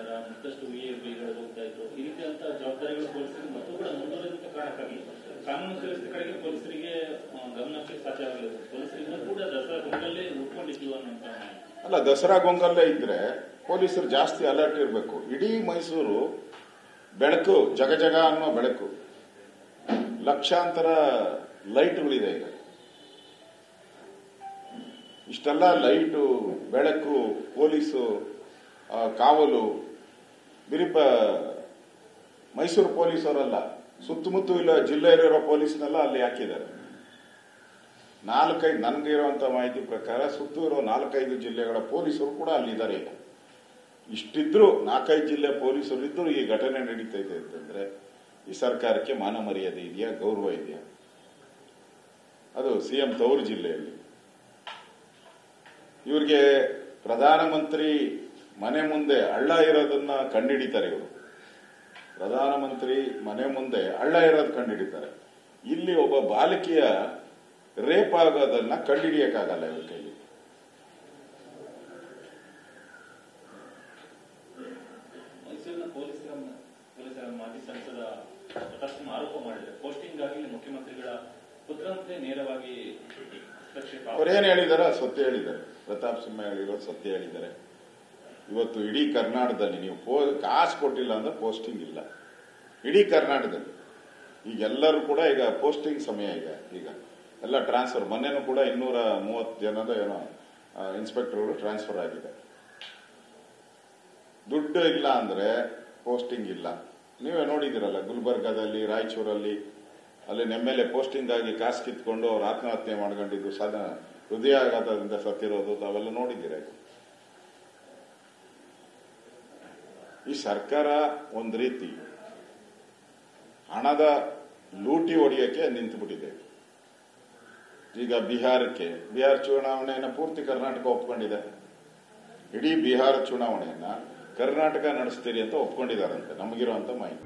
ಬಂಗಾರ ಮತ್ತಷ್ಟು ವಿಎಫ್ಗಳು ಹೋಗ್ತಾ ಇತ್ತು. ಈ ರೀತಿಯಂತ ಜವಾಬ್ದಾರಿಗಳು ಪೊಲೀಸರಿಗೆ ಮತ್ತು ಕೂಡ ಮುಂದುವರಿದ ಕಾರಣಕ್ಕಾಗಿ ಕಾನೂನು ಸುವ್ಯವಸ್ಥೆ ಕಡೆಗೆ ಪೊಲೀಸರಿಗೆ ಗಮನಕ್ಕೆ ಸಾಧ್ಯ ಆಗಲಿಲ್ಲ. ಪೊಲೀಸರಿಂದ ಕೂಡ ದಸರಾ ಗೊಂಗಲ್ಲೇ ಉಟ್ಕೊಂಡಿತ್ತು ಅನ್ನೋಂತ ಅಲ್ಲ, ದಸರಾ ಗೊಂಗಲ್ಲೇ ಇದ್ರೆ ಪೊಲೀಸರು ಜಾಸ್ತಿ ಅಲರ್ಟ್ ಇರಬೇಕು. ಇಡೀ ಮೈಸೂರು ಬೆಳಕು, ಜಗ ಅನ್ನೋ ಬೆಳಕು, ಲಕ್ಷಾಂತರ ಲೈಟ್ಗಳಿದೆ. ಈಗ ಇಷ್ಟೆಲ್ಲ ಲೈಟು, ಬೆಳಕು, ಪೊಲೀಸು ಕಾವಲು, ಬಿರಿಪ ಮೈಸೂರು ಪೊಲೀಸರಲ್ಲ, ಸುತ್ತಮುತ್ತ ಇಲ್ಲ ಜಿಲ್ಲೆಯಲ್ಲಿರೋ ಪೊಲೀಸ್ನೆಲ್ಲ ಅಲ್ಲಿ ಹಾಕಿದ್ದಾರೆ. 4-5 ನನಗಿರುವಂತ ಮಾಹಿತಿ ಪ್ರಕಾರ ಸುತ್ತೂ ಇರೋ 4-5 ಜಿಲ್ಲೆಗಳ ಪೊಲೀಸರು ಕೂಡ ಅಲ್ಲಿದ್ದಾರೆ. ಈಗ ಇಷ್ಟಿದ್ರು 4-5 ಜಿಲ್ಲೆ ಪೊಲೀಸರು ಇದ್ರು ಈ ಘಟನೆ ನಡೀತಾ ಇದೆ ಅಂತಂದ್ರೆ ಈ ಸರ್ಕಾರಕ್ಕೆ ಮಾನ ಮರ್ಯಾದೆ ಇದೆಯಾ, ಗೌರವ ಇದೆಯಾ? ಅದು ಸಿಎಂ ತವರು ಜಿಲ್ಲೆಯಲ್ಲಿ ಇವ್ರಿಗೆ ಪ್ರಧಾನಮಂತ್ರಿ ಮನೆ ಮುಂದೆ ಹಳ್ಳ ಇರೋದನ್ನ ಕಂಡುಹಿಡಿತಾರೆ. ಇವರು ಪ್ರಧಾನಮಂತ್ರಿ ಮನೆ ಮುಂದೆ ಹಳ್ಳ ಇರೋದು ಕಂಡುಹಿಡಿತಾರೆ. ಇಲ್ಲಿ ಒಬ್ಬ ಬಾಲಕಿಯ ರೇಪ್ ಆಗೋದನ್ನ ಕಂಡುಹಿಡಿಯಕ್ಕಾಗಲ್ಲ ಇವ್ರ ಕೈಲಿ. ಮೈಸೂರಿನ ಪೊಲೀಸರ ಮಾಜಿ ಸಂಸದ ಪ್ರತಾಪ್ ಆರೋಪ ಮಾಡಿದ್ದಾರೆ, ಪೋಸ್ಟಿಂಗ್ ಆಗಿ ಮುಖ್ಯಮಂತ್ರಿಗಳ ಪುತ್ರಂತೆ ನೇರವಾಗಿ ಹಸ್ತಕ್ಷೇಪ. ಅವರೇನು ಹೇಳಿದಾರೆ? ಸತ್ಯ ಹೇಳಿದ್ದಾರೆ. ಪ್ರತಾಪ್ ಸಿಂಹ ಹೇಳಿರೋದು ಸತ್ಯ ಹೇಳಿದ್ದಾರೆ. ಇವತ್ತು ಇಡೀ ಕರ್ನಾಟಕದಲ್ಲಿ ನೀವು ಕಾಸು ಕೊಟ್ಟಿಲ್ಲ ಅಂದ್ರೆ ಪೋಸ್ಟಿಂಗ್ ಇಲ್ಲ. ಇಡೀ ಕರ್ನಾಟಕದಲ್ಲಿ ಈಗೆಲ್ಲರೂ ಕೂಡ ಈಗ ಪೋಸ್ಟಿಂಗ್ ಸಮಯ ಈಗ ಎಲ್ಲ ಟ್ರಾನ್ಸ್ಫರ್. ಮೊನ್ನೆನೂ ಕೂಡ 230 ಜನದ ಏನೋ ಇನ್ಸ್ಪೆಕ್ಟರ್ಗಳು ಟ್ರಾನ್ಸ್ಫರ್ ಆಗಿದೆ. ದುಡ್ಡು ಇಲ್ಲ ಅಂದ್ರೆ ಪೋಸ್ಟಿಂಗ್ ಇಲ್ಲ. ನೀವೇ ನೋಡಿದಿರಲ್ಲ, ಗುಲ್ಬರ್ಗಾದಲ್ಲಿ, ರಾಯಚೂರಲ್ಲಿ ಅಲ್ಲಿ ಎಮ್ಮೆಲ್ಲೆ ಪೋಸ್ಟಿಂಗ್ ಆಗಿ ಕಾಸು ಕಿತ್ಕೊಂಡು ಅವ್ರು ಆತ್ಮಹತ್ಯೆ ಮಾಡ್ಕೊಂಡಿದ್ದು, ಹೃದಯಾಘಾತದಿಂದ ಸತ್ತಿರೋದು ತಾವೆಲ್ಲ ನೋಡಿದ್ದೀರ. ಈ ಸರ್ಕಾರ ಒಂದ್ ರೀತಿ ಹಣದ ಲೂಟಿ ಹೊಡೆಯಕ್ಕೆ ನಿಂತುಬಿಟ್ಟಿದೆ. ಈಗ ಬಿಹಾರ ಚುನಾವಣೆಯನ್ನ ಪೂರ್ತಿ ಕರ್ನಾಟಕ ಒಪ್ಕೊಂಡಿದೆ. ಇಡೀ ಬಿಹಾರ ಚುನಾವಣೆಯನ್ನ ಕರ್ನಾಟಕ ನಡೆಸ್ತೀರಿ ಅಂತ ಒಪ್ಕೊಂಡಿದ್ದಾರಂತೆ, ನಮಗಿರುವಂತ ಮಾಹಿತಿ.